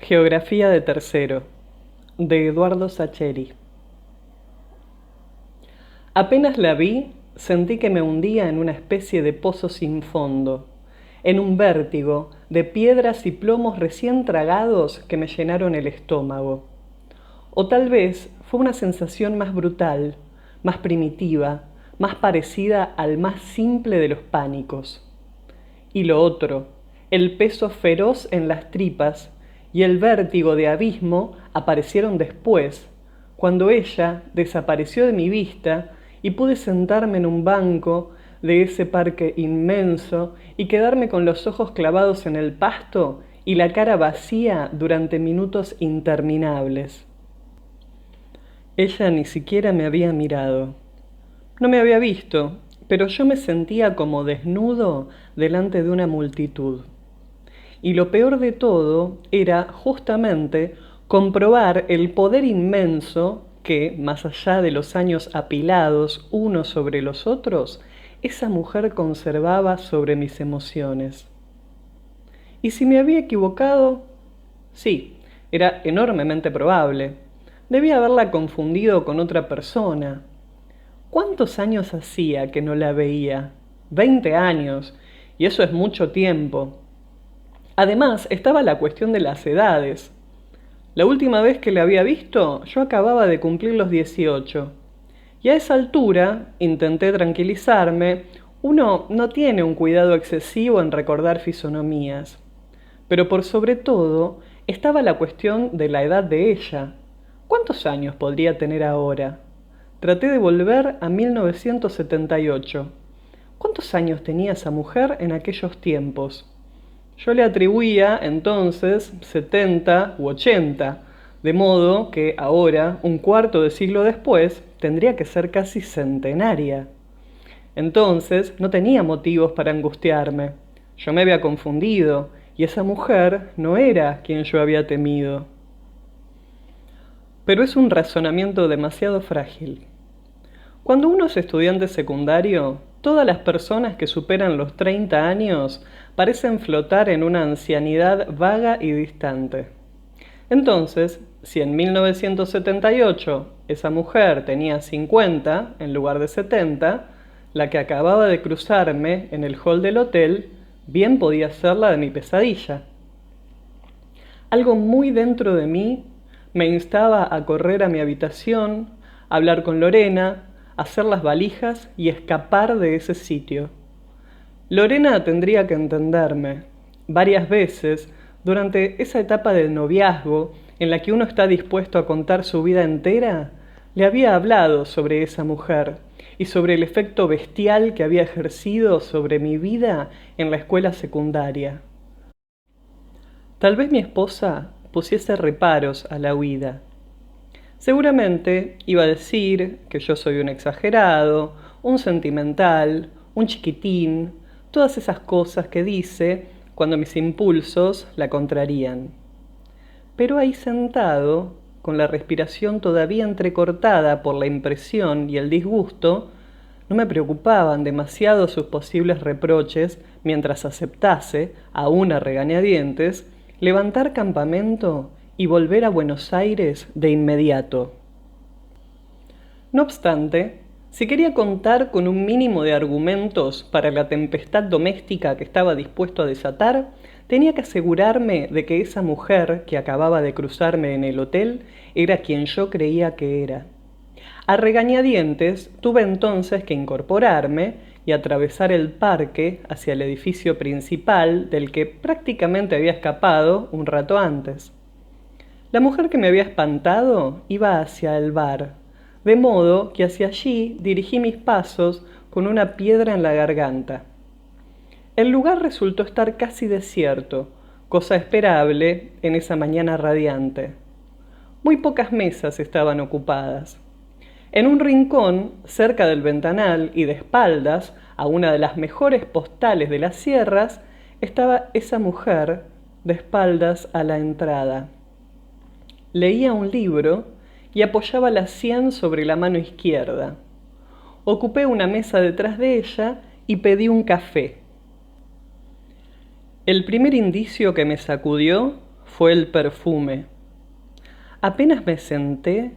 Geografía de tercero, de Eduardo Sacheri. Apenas la vi, sentí que me hundía en una especie de pozo sin fondo, en un vértigo de piedras y plomos recién tragados que me llenaron el estómago. O tal vez fue una sensación más brutal, más primitiva, más parecida al más simple de los pánicos. Y lo otro, el peso feroz en las tripas y el vértigo de abismo aparecieron después, cuando ella desapareció de mi vista y pude sentarme en un banco de ese parque inmenso y quedarme con los ojos clavados en el pasto y la cara vacía durante minutos interminables. Ella ni siquiera me había mirado. No me había visto, pero yo me sentía como desnudo delante de una multitud. Y lo peor de todo era justamente comprobar el poder inmenso que, más allá de los años apilados unos sobre los otros, esa mujer conservaba sobre mis emociones. ¿Y si me había equivocado? Sí, era enormemente probable. Debía haberla confundido con otra persona. ¿Cuántos años hacía que no la veía? 20 años, y eso es mucho tiempo. Además, estaba la cuestión de las edades. La última vez que la había visto, yo acababa de cumplir los 18. Y a esa altura, intenté tranquilizarme, uno no tiene un cuidado excesivo en recordar fisonomías. Pero por sobre todo, estaba la cuestión de la edad de ella. ¿Cuántos años podría tener ahora? Traté de volver a 1978. ¿Cuántos años tenía esa mujer en aquellos tiempos? Yo le atribuía entonces 70 u 80, de modo que ahora, un cuarto de siglo después, tendría que ser casi centenaria. Entonces no tenía motivos para angustiarme. Yo me había confundido, y esa mujer no era quien yo había temido. Pero es un razonamiento demasiado frágil. Cuando uno es estudiante secundario, todas las personas que superan los 30 años parecen flotar en una ancianidad vaga y distante. Entonces, si en 1978 esa mujer tenía 50 en lugar de 70, la que acababa de cruzarme en el hall del hotel bien podía ser la de mi pesadilla. Algo muy dentro de mí me instaba a correr a mi habitación, a hablar con Lorena, hacer las valijas y escapar de ese sitio. Lorena tendría que entenderme. Varias veces, durante esa etapa del noviazgo, en la que uno está dispuesto a contar su vida entera, le había hablado sobre esa mujer y sobre el efecto bestial que había ejercido sobre mi vida en la escuela secundaria. Tal vez mi esposa pusiese reparos a la huida. Seguramente iba a decir que yo soy un exagerado, un sentimental, un chiquitín, todas esas cosas que dice cuando mis impulsos la contrarían. Pero ahí sentado, con la respiración todavía entrecortada por la impresión y el disgusto, no me preocupaban demasiado sus posibles reproches mientras aceptase, aún a regañadientes, levantar campamento y volver a Buenos Aires de inmediato. No obstante, si quería contar con un mínimo de argumentos para la tempestad doméstica que estaba dispuesto a desatar, tenía que asegurarme de que esa mujer que acababa de cruzarme en el hotel era quien yo creía que era. A regañadientes tuve entonces que incorporarme y atravesar el parque hacia el edificio principal del que prácticamente había escapado un rato antes. La mujer que me había espantado iba hacia el bar, de modo que hacia allí dirigí mis pasos con una piedra en la garganta. El lugar resultó estar casi desierto, cosa esperable en esa mañana radiante. Muy pocas mesas estaban ocupadas. En un rincón, cerca del ventanal y de espaldas a una de las mejores postales de las sierras, estaba esa mujer de espaldas a la entrada. Leía un libro y apoyaba la sien sobre la mano izquierda. Ocupé una mesa detrás de ella y pedí un café. El primer indicio que me sacudió fue el perfume. Apenas me senté,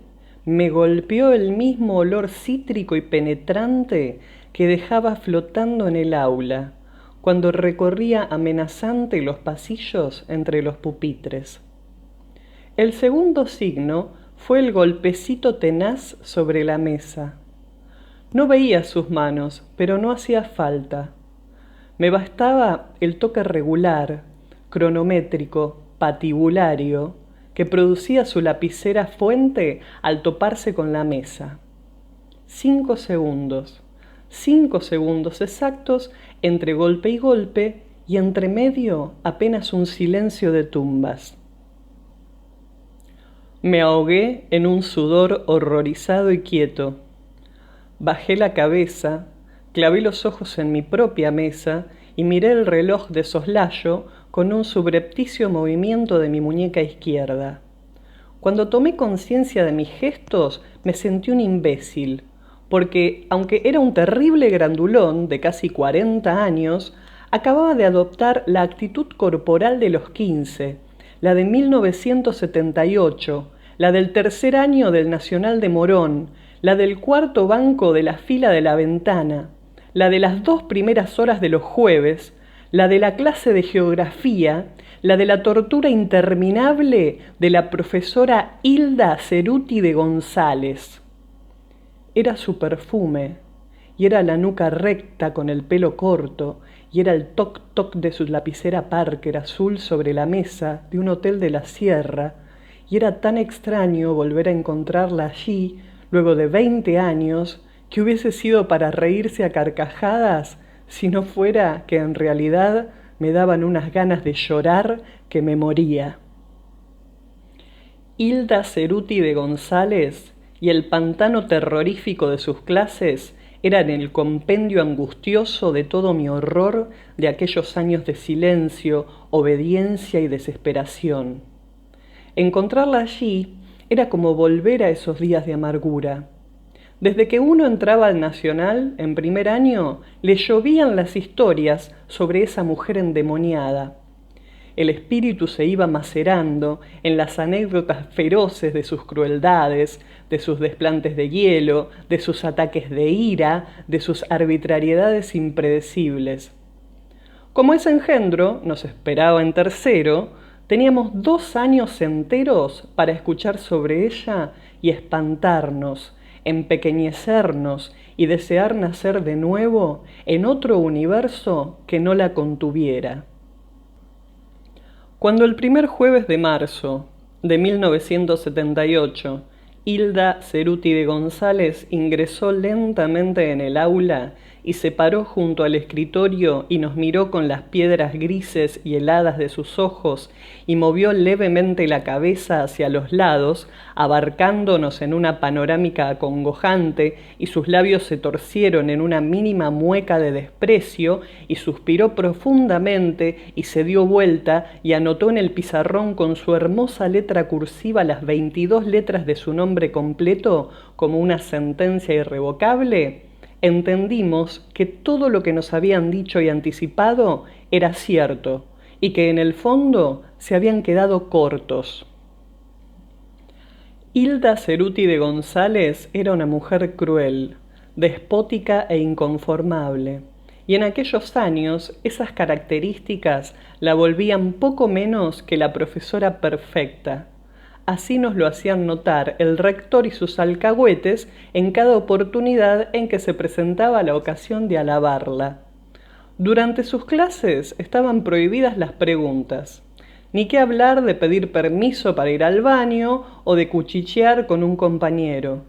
me golpeó el mismo olor cítrico y penetrante que dejaba flotando en el aula, cuando recorría amenazante los pasillos entre los pupitres. El segundo signo fue el golpecito tenaz sobre la mesa. No veía sus manos, pero no hacía falta. Me bastaba el toque regular, cronométrico, patibulario, que producía su lapicera fuente al toparse con la mesa. 5 segundos exactos entre golpe y golpe, y entre medio apenas un silencio de tumbas. Me ahogué en un sudor horrorizado y quieto. Bajé la cabeza, clavé los ojos en mi propia mesa y miré el reloj de soslayo con un subrepticio movimiento de mi muñeca izquierda. Cuando tomé conciencia de mis gestos, me sentí un imbécil, porque, aunque era un terrible grandulón de casi 40 años, acababa de adoptar la actitud corporal de los 15, la de 1978, la del tercer año del Nacional de Morón, la del cuarto banco de la fila de la ventana, la de las 2 primeras horas de los jueves, la de la clase de geografía, la de la tortura interminable de la profesora Hilda Ceruti de González. Era su perfume, y era la nuca recta con el pelo corto, y era el toc-toc de su lapicera Parker azul sobre la mesa de un hotel de la sierra, y era tan extraño volver a encontrarla allí, luego de 20 años, que hubiese sido para reírse a carcajadas, si no fuera que en realidad me daban unas ganas de llorar que me moría. Hilda Ceruti de González y el pantano terrorífico de sus clases eran el compendio angustioso de todo mi horror de aquellos años de silencio, obediencia y desesperación. Encontrarla allí era como volver a esos días de amargura. Desde que uno entraba al Nacional, en primer año, le llovían las historias sobre esa mujer endemoniada. El espíritu se iba macerando en las anécdotas feroces de sus crueldades, de sus desplantes de hielo, de sus ataques de ira, de sus arbitrariedades impredecibles. Como ese engendro nos esperaba en tercero, teníamos 2 años enteros para escuchar sobre ella y espantarnos, empequeñecernos y desear nacer de nuevo en otro universo que no la contuviera. Cuando el primer jueves de marzo de 1978, Hilda Ceruti de González ingresó lentamente en el aula y se paró junto al escritorio y nos miró con las piedras grises y heladas de sus ojos y movió levemente la cabeza hacia los lados, abarcándonos en una panorámica acongojante, y sus labios se torcieron en una mínima mueca de desprecio, y suspiró profundamente y se dio vuelta y anotó en el pizarrón con su hermosa letra cursiva las 22 letras de su nombre completo como una sentencia irrevocable. Entendimos que todo lo que nos habían dicho y anticipado era cierto, y que en el fondo se habían quedado cortos. Hilda Ceruti de González era una mujer cruel, despótica e inconformable, y en aquellos años esas características la volvían poco menos que la profesora perfecta. Así nos lo hacían notar el rector y sus alcahuetes en cada oportunidad en que se presentaba la ocasión de alabarla. Durante sus clases estaban prohibidas las preguntas, ni qué hablar de pedir permiso para ir al baño o de cuchichear con un compañero.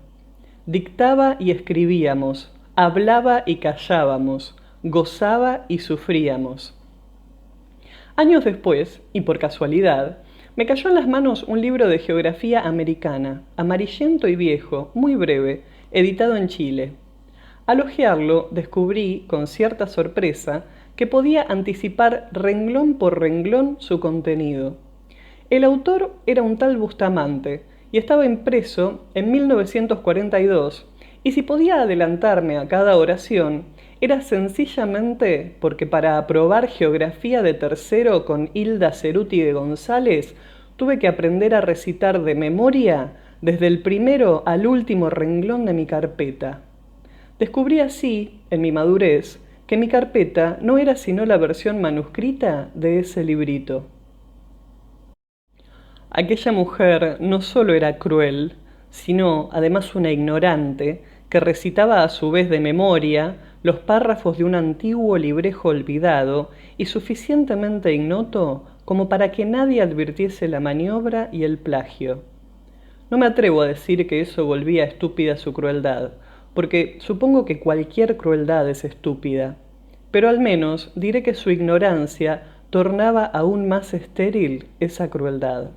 Dictaba y escribíamos, hablaba y callábamos, gozaba y sufríamos. Años después, y por casualidad, me cayó en las manos un libro de geografía americana, amarillento y viejo, muy breve, editado en Chile. Al hojearlo, descubrí, con cierta sorpresa, que podía anticipar renglón por renglón su contenido. El autor era un tal Bustamante, y estaba impreso en 1942, y si podía adelantarme a cada oración, era sencillamente porque para aprobar geografía de tercero con Hilda Ceruti de González tuve que aprender a recitar de memoria desde el primero al último renglón de mi carpeta. Descubrí así, en mi madurez, que mi carpeta no era sino la versión manuscrita de ese librito. Aquella mujer no solo era cruel, sino además una ignorante que recitaba a su vez de memoria los párrafos de un antiguo librejo olvidado y suficientemente ignoto como para que nadie advirtiese la maniobra y el plagio. No me atrevo a decir que eso volvía estúpida su crueldad, porque supongo que cualquier crueldad es estúpida, pero al menos diré que su ignorancia tornaba aún más estéril esa crueldad.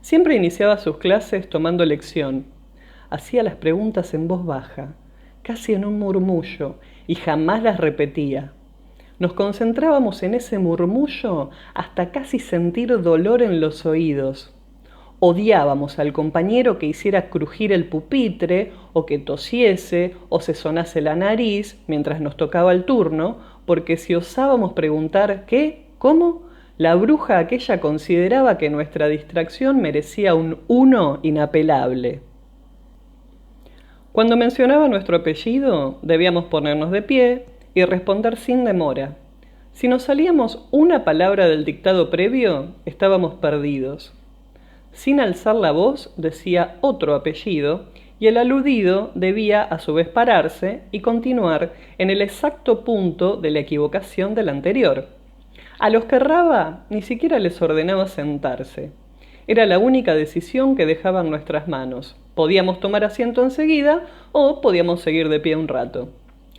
Siempre iniciaba sus clases tomando lección. Hacía las preguntas en voz baja, casi en un murmullo, y jamás las repetía. Nos concentrábamos en ese murmullo hasta casi sentir dolor en los oídos. Odiábamos al compañero que hiciera crujir el pupitre, o que tosiese, o se sonase la nariz mientras nos tocaba el turno, porque si osábamos preguntar ¿qué? ¿Cómo? La bruja aquella consideraba que nuestra distracción merecía un 1 inapelable. Cuando mencionaba nuestro apellido, debíamos ponernos de pie y responder sin demora. Si nos salíamos una palabra del dictado previo, estábamos perdidos. Sin alzar la voz, decía otro apellido, y el aludido debía a su vez pararse y continuar en el exacto punto de la equivocación del anterior. A los que erraba ni siquiera les ordenaba sentarse. Era la única decisión que dejaban nuestras manos. Podíamos tomar asiento enseguida o podíamos seguir de pie un rato.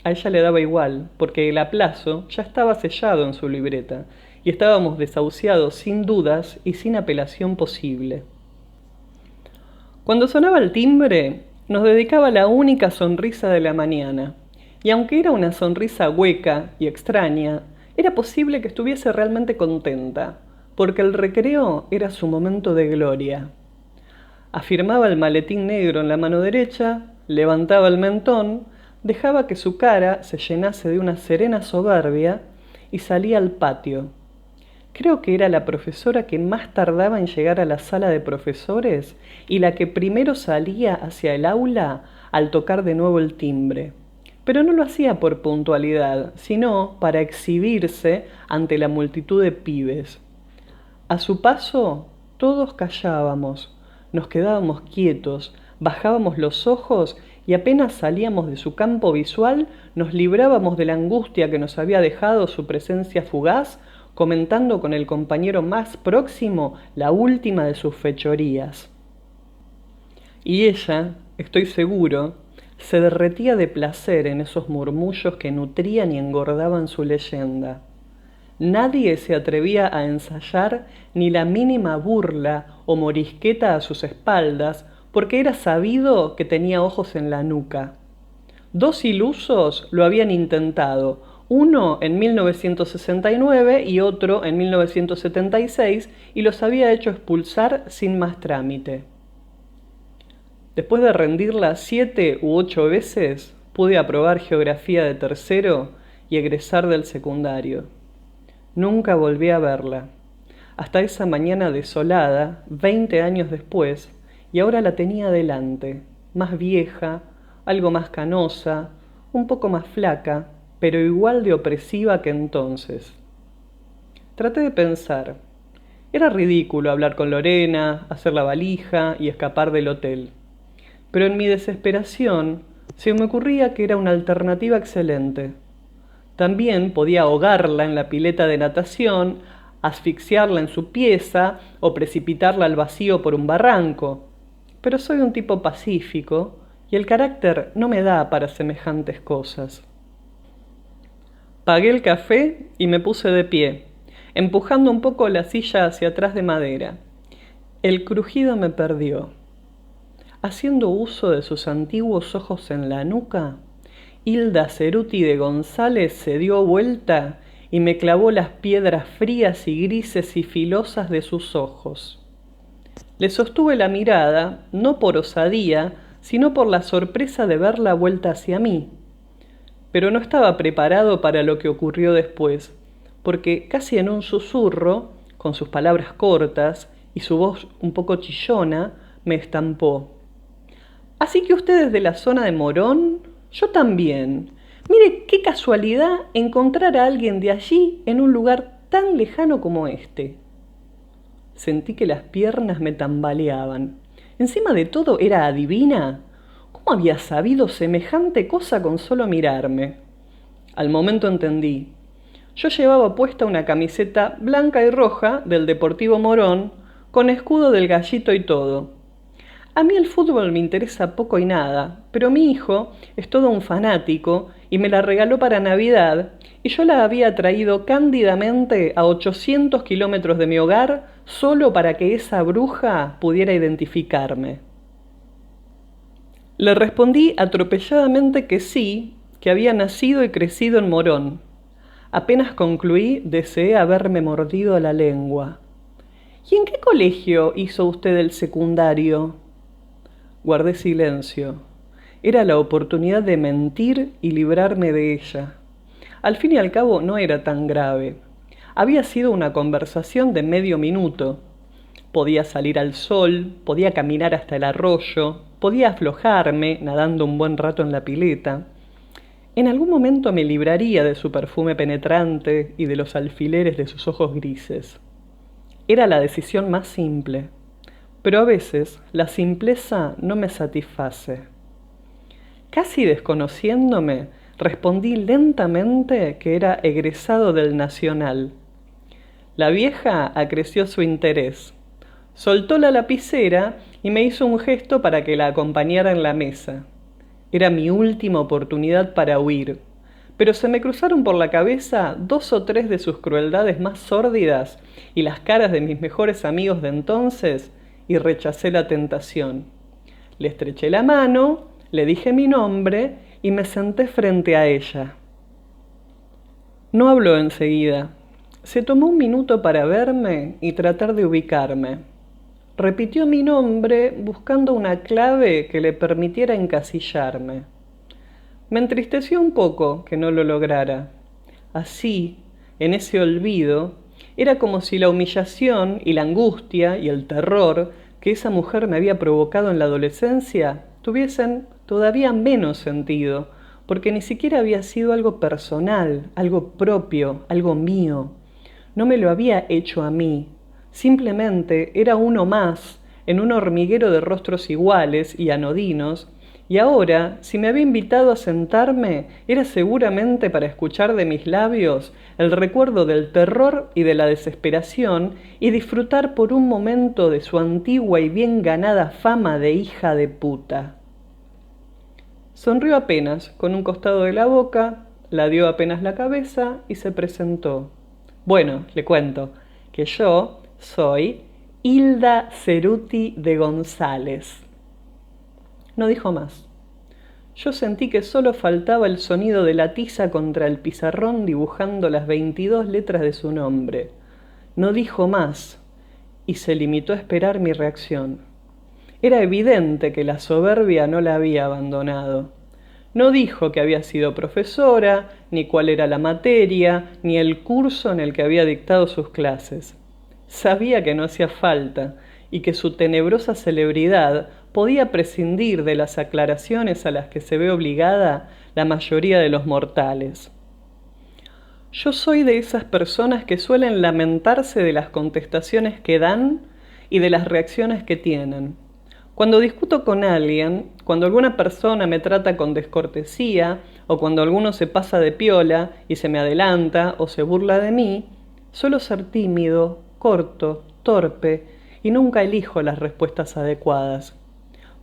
A ella le daba igual, porque el aplazo ya estaba sellado en su libreta, y estábamos desahuciados sin dudas y sin apelación posible. Cuando sonaba el timbre, nos dedicaba la única sonrisa de la mañana, y aunque era una sonrisa hueca y extraña, era posible que estuviese realmente contenta, porque el recreo era su momento de gloria. Afirmaba el maletín negro en la mano derecha, levantaba el mentón, dejaba que su cara se llenase de una serena soberbia y salía al patio. Creo que era la profesora que más tardaba en llegar a la sala de profesores y la que primero salía hacia el aula al tocar de nuevo el timbre. Pero no lo hacía por puntualidad, sino para exhibirse ante la multitud de pibes. A su paso, todos callábamos, nos quedábamos quietos, bajábamos los ojos y apenas salíamos de su campo visual, nos librábamos de la angustia que nos había dejado su presencia fugaz, comentando con el compañero más próximo la última de sus fechorías. Y ella, estoy seguro, se derretía de placer en esos murmullos que nutrían y engordaban su leyenda. Nadie se atrevía a ensayar ni la mínima burla o morisqueta a sus espaldas, porque era sabido que tenía ojos en la nuca. 2 ilusos lo habían intentado, uno en 1969 y otro en 1976, y los había hecho expulsar sin más trámite. Después de rendirla 7 u 8 veces, pude aprobar geografía de tercero y egresar del secundario. Nunca volví a verla, hasta esa mañana desolada, 20 años después, y ahora la tenía delante, más vieja, algo más canosa, un poco más flaca, pero igual de opresiva que entonces. Traté de pensar. Era ridículo hablar con Lorena, hacer la valija y escapar del hotel. Pero en mi desesperación se me ocurría que era una alternativa excelente. También podía ahogarla en la pileta de natación, asfixiarla en su pieza o precipitarla al vacío por un barranco. Pero soy un tipo pacífico y el carácter no me da para semejantes cosas. Pagué el café y me puse de pie, empujando un poco la silla hacia atrás de madera. El crujido me perdió. Haciendo uso de sus antiguos ojos en la nuca, Hilda Ceruti de González se dio vuelta y me clavó las piedras frías y grises y filosas de sus ojos. Le sostuve la mirada, no por osadía, sino por la sorpresa de verla vuelta hacia mí. Pero no estaba preparado para lo que ocurrió después, porque casi en un susurro con sus palabras cortas y su voz un poco chillona, me estampó. ¿Así que usted es de la zona de Morón? Yo también. Mire qué casualidad encontrar a alguien de allí en un lugar tan lejano como este. Sentí que las piernas me tambaleaban. Encima de todo era adivina. ¿Cómo había sabido semejante cosa con solo mirarme? Al momento entendí. Yo llevaba puesta una camiseta blanca y roja del Deportivo Morón, con escudo del Gallito y todo. A mí el fútbol me interesa poco y nada, pero mi hijo es todo un fanático y me la regaló para Navidad y yo la había traído cándidamente a 800 kilómetros de mi hogar solo para que esa bruja pudiera identificarme. Le respondí atropelladamente que sí, que había nacido y crecido en Morón. Apenas concluí, deseé haberme mordido la lengua. ¿Y en qué colegio hizo usted el secundario? Guardé silencio. Era la oportunidad de mentir y librarme de ella. Al fin y al cabo no era tan grave. Había sido una conversación de medio minuto. Podía salir al sol, podía caminar hasta el arroyo, podía aflojarme nadando un buen rato en la pileta. En algún momento me libraría de su perfume penetrante y de los alfileres de sus ojos grises. Era la decisión más simple. Pero a veces la simpleza no me satisface. Casi desconociéndome, respondí lentamente que era egresado del Nacional. La vieja acreció su interés. Soltó la lapicera y me hizo un gesto para que la acompañara en la mesa. Era mi última oportunidad para huir, pero se me cruzaron por la cabeza 2 o 3 de sus crueldades más sórdidas y las caras de mis mejores amigos de entonces, y rechacé la tentación. Le estreché la mano, le dije mi nombre y me senté frente a ella. No habló enseguida. Se tomó un minuto para verme y tratar de ubicarme. Repitió mi nombre buscando una clave que le permitiera encasillarme. Me entristeció un poco que no lo lograra. Así, en ese olvido, era como si la humillación y la angustia y el terror que esa mujer me había provocado en la adolescencia tuviesen todavía menos sentido, porque ni siquiera había sido algo personal, algo propio, algo mío. No me lo había hecho a mí, simplemente era uno más en un hormiguero de rostros iguales y anodinos, y ahora, si me había invitado a sentarme, era seguramente para escuchar de mis labios el recuerdo del terror y de la desesperación y disfrutar por un momento de su antigua y bien ganada fama de hija de puta. Sonrió apenas, con un costado de la boca, la dio apenas la cabeza y se presentó. Bueno, le cuento que yo soy Hilda Ceruti de González. No dijo más. Yo sentí que solo faltaba el sonido de la tiza contra el pizarrón dibujando las 22 letras de su nombre. No dijo más y se limitó a esperar mi reacción. Era evidente que la soberbia no la había abandonado. No dijo que había sido profesora, ni cuál era la materia, ni el curso en el que había dictado sus clases. Sabía que no hacía falta y que su tenebrosa celebridad podía prescindir de las aclaraciones a las que se ve obligada la mayoría de los mortales. Yo soy de esas personas que suelen lamentarse de las contestaciones que dan y de las reacciones que tienen. Cuando discuto con alguien, cuando alguna persona me trata con descortesía, o cuando alguno se pasa de piola y se me adelanta o se burla de mí, suelo ser tímido, corto, torpe y nunca elijo las respuestas adecuadas.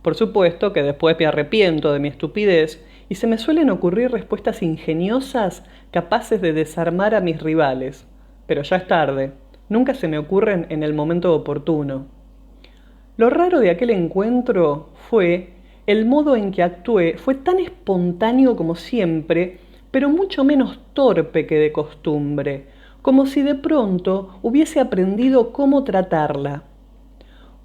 Por supuesto que después me arrepiento de mi estupidez y se me suelen ocurrir respuestas ingeniosas capaces de desarmar a mis rivales, pero ya es tarde, nunca se me ocurren en el momento oportuno. Lo raro de aquel encuentro fue el modo en que actué, fue tan espontáneo como siempre, pero mucho menos torpe que de costumbre, como si de pronto hubiese aprendido cómo tratarla.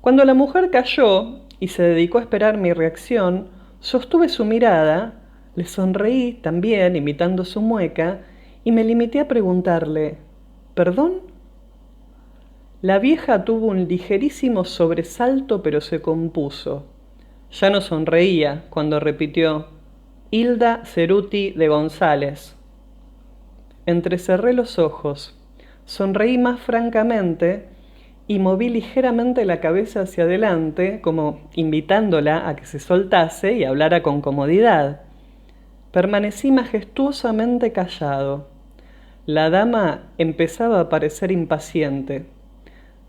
Cuando la mujer cayó y se dedicó a esperar mi reacción, sostuve su mirada, le sonreí también imitando su mueca y me limité a preguntarle: ¿perdón? La vieja tuvo un ligerísimo sobresalto, pero se compuso. Ya no sonreía cuando repitió: Hilda Ceruti de González. Entrecerré los ojos, sonreí más francamente y moví ligeramente la cabeza hacia adelante, como invitándola a que se soltase y hablara con comodidad. Permanecí majestuosamente callado. La dama empezaba a parecer impaciente.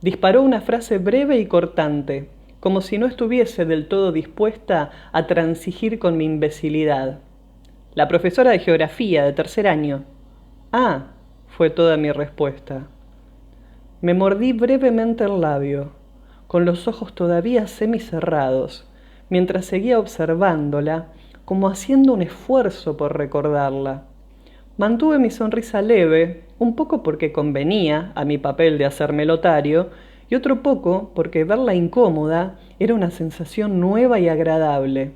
Disparó una frase breve y cortante, como si no estuviese del todo dispuesta a transigir con mi imbecilidad. La profesora de geografía de tercer año. Ah, fue toda mi respuesta. Me mordí brevemente el labio, con los ojos todavía semicerrados, mientras seguía observándola, como haciendo un esfuerzo por recordarla. Mantuve mi sonrisa leve, un poco porque convenía a mi papel de hacerme lotario, y otro poco porque verla incómoda era una sensación nueva y agradable.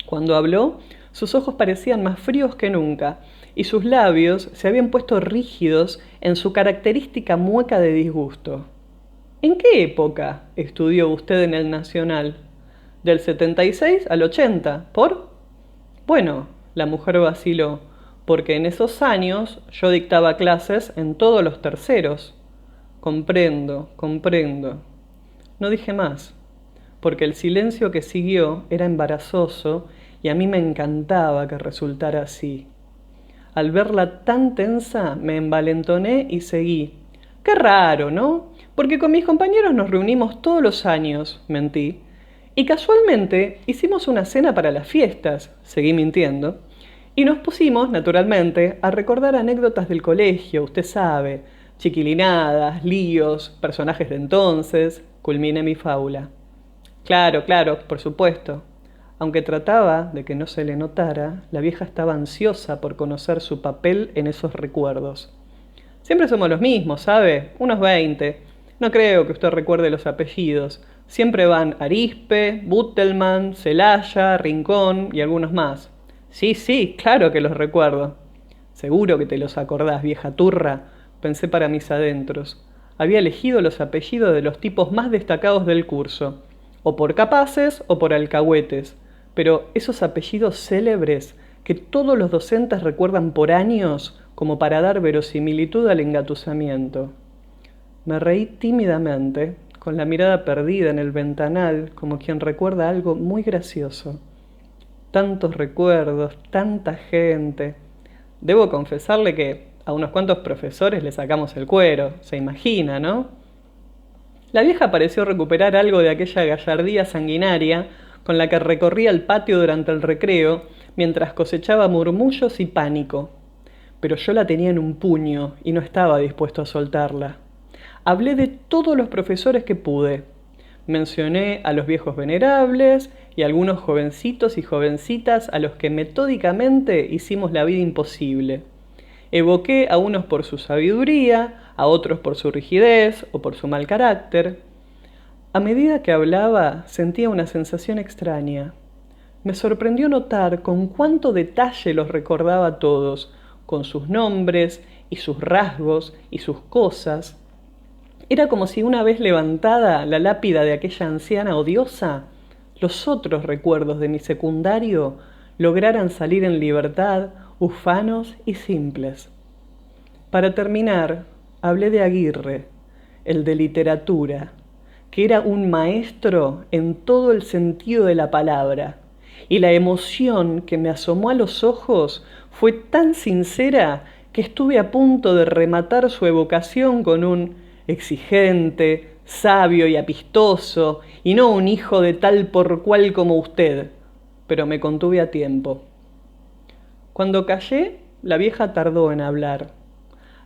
Cuando habló, sus ojos parecían más fríos que nunca, y sus labios se habían puesto rígidos en su característica mueca de disgusto. ¿En qué época estudió usted en el Nacional? ¿Del 76 al 80? ¿Por? Bueno, la mujer vaciló, porque en esos años yo dictaba clases en todos los terceros. Comprendo, comprendo. No dije más, porque el silencio que siguió era embarazoso y a mí me encantaba que resultara así. Al verla tan tensa, me envalentoné y seguí. Qué raro, ¿no? Porque con mis compañeros nos reunimos todos los años, mentí. Y casualmente hicimos una cena para las fiestas, seguí mintiendo. Y nos pusimos, naturalmente, a recordar anécdotas del colegio, usted sabe, chiquilinadas, líos, personajes de entonces, culminé mi fábula. Claro, claro, por supuesto. Aunque trataba de que no se le notara, la vieja estaba ansiosa por conocer su papel en esos recuerdos. Siempre somos los mismos, ¿sabe? Unos 20. No creo que usted recuerde los apellidos. Siempre van Arispe, Buttelman, Celaya, Rincón y algunos más. Sí, sí, claro que los recuerdo. Seguro que te los acordás, vieja turra, pensé para mis adentros. Había elegido los apellidos de los tipos más destacados del curso, o por capaces o por alcahuetes, pero esos apellidos célebres que todos los docentes recuerdan por años como para dar verosimilitud al engatusamiento. Me reí tímidamente, con la mirada perdida en el ventanal, como quien recuerda algo muy gracioso. Tantos recuerdos, tanta gente. Debo confesarle que a unos cuantos profesores le sacamos el cuero, se imagina, ¿no? La vieja pareció recuperar algo de aquella gallardía sanguinaria con la que recorría el patio durante el recreo mientras cosechaba murmullos y pánico. Pero yo la tenía en un puño y no estaba dispuesto a soltarla. Hablé de todos los profesores que pude. Mencioné a los viejos venerables y a algunos jovencitos y jovencitas a los que metódicamente hicimos la vida imposible. Evoqué a unos por su sabiduría, a otros por su rigidez o por su mal carácter. A medida que hablaba, sentía una sensación extraña. Me sorprendió notar con cuánto detalle los recordaba a todos, con sus nombres y sus rasgos y sus cosas. Era como si una vez levantada la lápida de aquella anciana odiosa, los otros recuerdos de mi secundario lograran salir en libertad, ufanos y simples. Para terminar, hablé de Aguirre, el de literatura, que era un maestro en todo el sentido de la palabra, y la emoción que me asomó a los ojos fue tan sincera que estuve a punto de rematar su evocación con un exigente, sabio y apistoso, y no un hijo de tal por cual como usted, pero me contuve a tiempo. Cuando callé, la vieja tardó en hablar.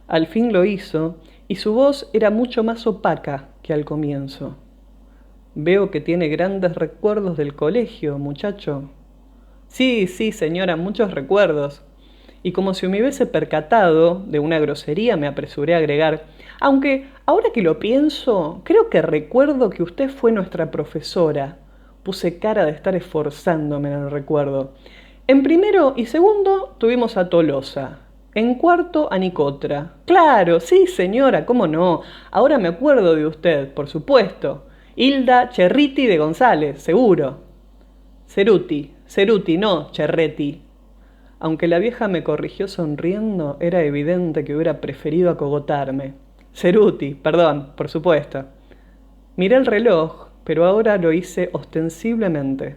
Al fin lo hizo, y su voz era mucho más opaca que al comienzo. Veo que tiene grandes recuerdos del colegio, muchacho. Sí, sí, señora, muchos recuerdos. Y como si me hubiese percatado de una grosería, me apresuré a agregar, aunque ahora que lo pienso, creo que recuerdo que usted fue nuestra profesora. Puse cara de estar esforzándome en el recuerdo. En primero y segundo tuvimos a Tolosa. En cuarto a Nicotra. Claro, sí, señora, cómo no. Ahora me acuerdo de usted, por supuesto. Hilda Cherriti de González, seguro. Ceruti, no, Cherretti. Aunque la vieja me corrigió sonriendo, era evidente que hubiera preferido acogotarme. Ceruti, perdón, por supuesto. Miré el reloj, pero ahora lo hice ostensiblemente,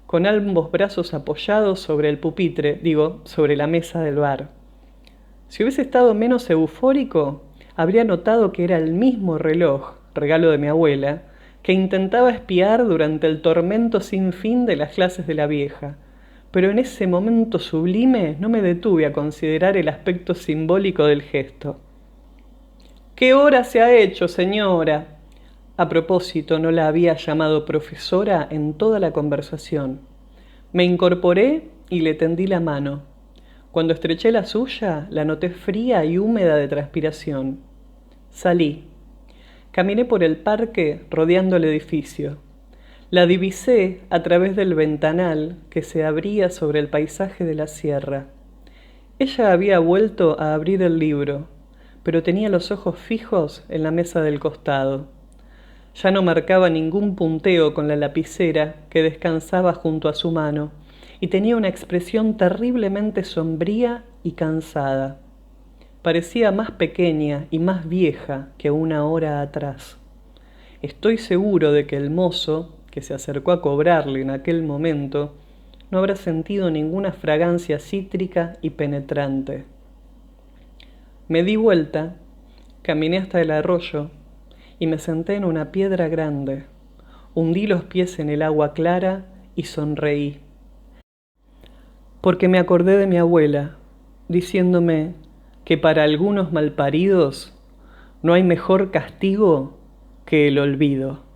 con ambos brazos apoyados sobre el pupitre, digo, sobre la mesa del bar. Si hubiese estado menos eufórico, habría notado que era el mismo reloj, regalo de mi abuela, que intentaba espiar durante el tormento sin fin de las clases de la vieja. Pero en ese momento sublime no me detuve a considerar el aspecto simbólico del gesto. ¿Qué hora se ha hecho, señora? A propósito, no la había llamado profesora en toda la conversación. Me incorporé y le tendí la mano. Cuando estreché la suya, la noté fría y húmeda de transpiración. Salí. Caminé por el parque rodeando el edificio. La divisé a través del ventanal que se abría sobre el paisaje de la sierra. Ella había vuelto a abrir el libro, pero tenía los ojos fijos en la mesa del costado. Ya no marcaba ningún punteo con la lapicera que descansaba junto a su mano, y tenía una expresión terriblemente sombría y cansada. Parecía más pequeña y más vieja que una hora atrás. Estoy seguro de que el mozo, que se acercó a cobrarle en aquel momento, no habrá sentido ninguna fragancia cítrica y penetrante. Me di vuelta, caminé hasta el arroyo y me senté en una piedra grande. Hundí los pies en el agua clara y sonreí, porque me acordé de mi abuela, diciéndome que para algunos malparidos no hay mejor castigo que el olvido.